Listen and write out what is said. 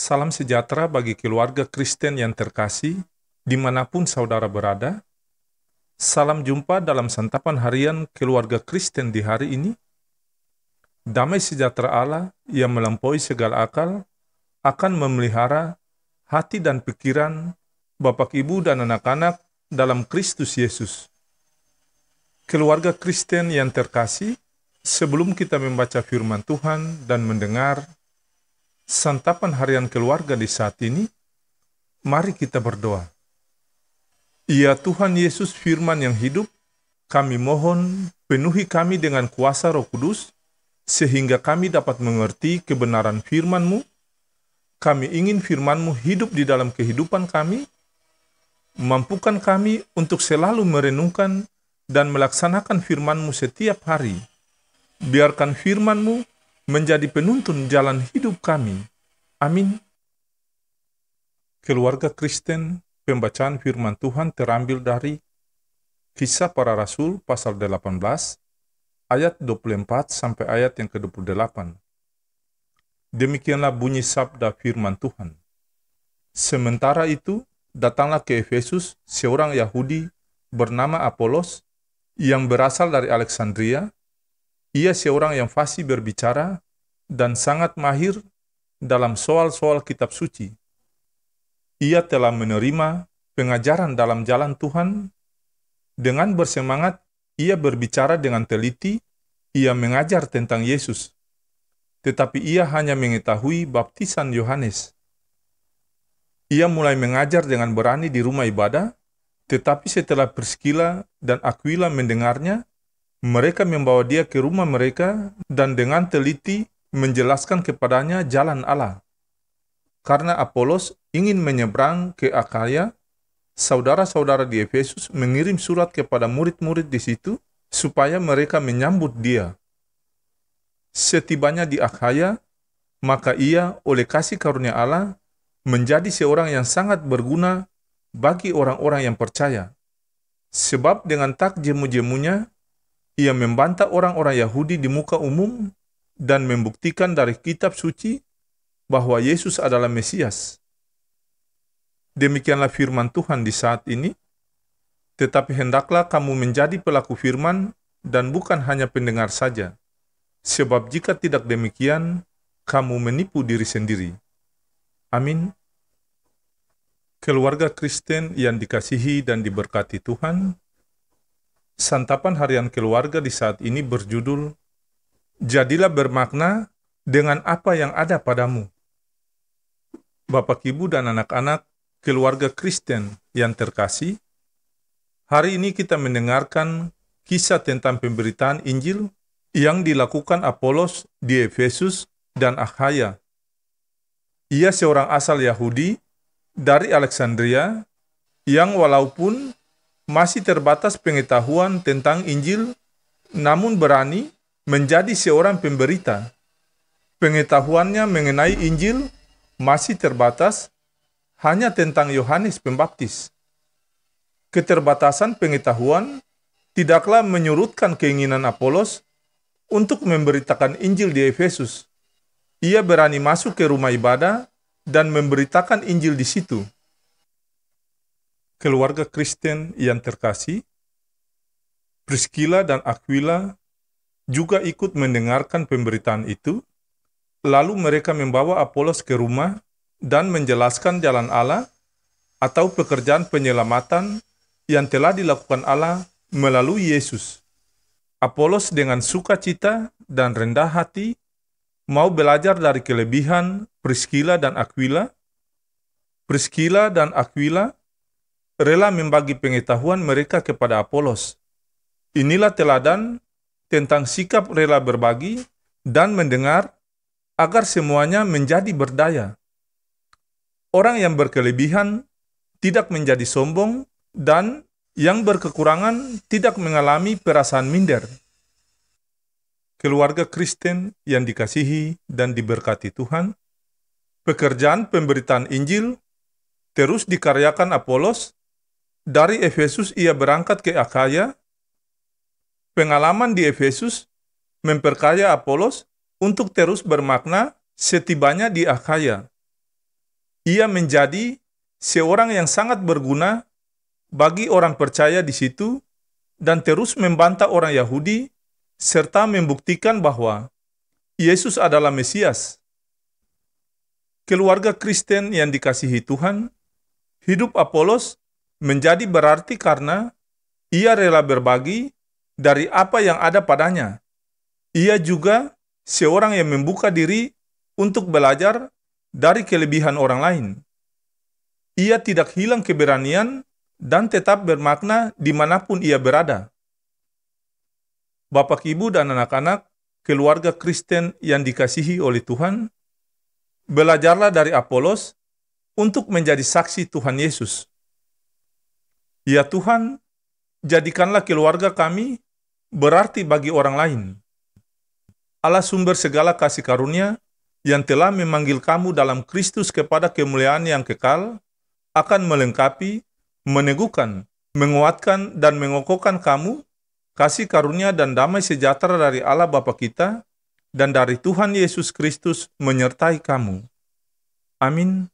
Salam sejahtera bagi keluarga Kristen yang terkasih, dimanapun saudara berada. Salam jumpa dalam santapan harian keluarga Kristen di hari ini. Damai sejahtera Allah yang melampaui segala akal akan memelihara hati dan pikiran Bapak, Ibu, dan anak-anak dalam Kristus Yesus. Keluarga Kristen yang terkasih, sebelum kita membaca firman Tuhan dan mendengar santapan harian keluarga di saat ini, mari kita berdoa. Ya Tuhan Yesus firman yang hidup, kami mohon penuhi kami dengan kuasa Roh Kudus, sehingga kami dapat mengerti kebenaran firman-Mu. Kami ingin firman-Mu hidup di dalam kehidupan kami, mampukan kami untuk selalu merenungkan dan melaksanakan firman-Mu setiap hari. Biarkan firman-Mu menjadi penuntun jalan hidup kami. Amin. Keluarga Kristen, pembacaan firman Tuhan terambil dari Kisah Para Rasul pasal 18, ayat 24 sampai ayat yang ke-28. Demikianlah bunyi sabda firman Tuhan. Sementara itu, datanglah ke Efesus seorang Yahudi bernama Apolos yang berasal dari Alexandria. Ia seorang yang fasih berbicara dan sangat mahir dalam soal-soal kitab suci. Ia telah menerima pengajaran dalam jalan Tuhan. Dengan bersemangat, ia berbicara dengan teliti, ia mengajar tentang Yesus. Tetapi ia hanya mengetahui baptisan Yohanes. Ia mulai mengajar dengan berani di rumah ibadah, tetapi setelah Priscilla dan Aquila mendengarnya, mereka membawa dia ke rumah mereka dan dengan teliti menjelaskan kepadanya jalan Allah. Karena Apolos ingin menyeberang ke Akhaya, saudara-saudara di Efesus mengirim surat kepada murid-murid di situ supaya mereka menyambut dia. Setibanya di Akhaya, maka ia oleh kasih karunia Allah menjadi seorang yang sangat berguna bagi orang-orang yang percaya. Sebab dengan tak jemu-jemunya, ia membantah orang-orang Yahudi di muka umum dan membuktikan dari kitab suci bahwa Yesus adalah Mesias. Demikianlah firman Tuhan di saat ini. Tetapi hendaklah kamu menjadi pelaku firman dan bukan hanya pendengar saja. Sebab jika tidak demikian, kamu menipu diri sendiri. Amin. Keluarga Kristen yang dikasihi dan diberkati Tuhan, santapan harian keluarga di saat ini berjudul, Jadilah bermakna dengan apa yang ada padamu. Bapak, Ibu, dan anak-anak keluarga Kristen yang terkasih, hari ini kita mendengarkan kisah tentang pemberitaan Injil yang dilakukan Apolos di Efesus dan Akhaya. Ia seorang asal Yahudi dari Alexandria yang walaupun masih terbatas pengetahuan tentang Injil, namun berani menjadi seorang pemberita. Pengetahuannya mengenai Injil masih terbatas hanya tentang Yohanes Pembaptis. Keterbatasan pengetahuan tidaklah menyurutkan keinginan Apolos untuk memberitakan Injil di Efesus. Ia berani masuk ke rumah ibadah dan memberitakan Injil di situ. Keluarga Kristen yang terkasih, Priscilla dan Aquila juga ikut mendengarkan pemberitaan itu. Lalu mereka membawa Apolos ke rumah dan menjelaskan jalan Allah atau pekerjaan penyelamatan yang telah dilakukan Allah melalui Yesus. Apolos dengan sukacita dan rendah hati mau belajar dari kelebihan Priscilla dan Aquila. Priscilla dan Aquila rela membagi pengetahuan mereka kepada Apolos. Inilah teladan tentang sikap rela berbagi dan mendengar agar semuanya menjadi berdaya. Orang yang berkelebihan tidak menjadi sombong dan yang berkekurangan tidak mengalami perasaan minder. Keluarga Kristen yang dikasihi dan diberkati Tuhan, pekerjaan pemberitaan Injil terus dikaryakan Apolos. Dari Efesus ia berangkat ke Akhaya. Pengalaman di Efesus memperkaya Apolos untuk terus bermakna setibanya di Akhaya. Ia menjadi seorang yang sangat berguna bagi orang percaya di situ dan terus membantah orang Yahudi serta membuktikan bahwa Yesus adalah Mesias. Keluarga Kristen yang dikasihi Tuhan, hidup Apolos menjadi berarti karena ia rela berbagi dari apa yang ada padanya. Ia juga seorang yang membuka diri untuk belajar dari kelebihan orang lain. Ia tidak hilang keberanian dan tetap bermakna dimanapun ia berada. Bapak, Ibu, dan anak-anak, keluarga Kristen yang dikasihi oleh Tuhan, belajarlah dari Apolos untuk menjadi saksi Tuhan Yesus. Ya Tuhan, jadikanlah keluarga kami berarti bagi orang lain. Allah sumber segala kasih karunia yang telah memanggil kamu dalam Kristus kepada kemuliaan yang kekal, akan melengkapi, meneguhkan, menguatkan, dan mengokohkan kamu, kasih karunia dan damai sejahtera dari Allah Bapa kita, dan dari Tuhan Yesus Kristus menyertai kamu. Amin.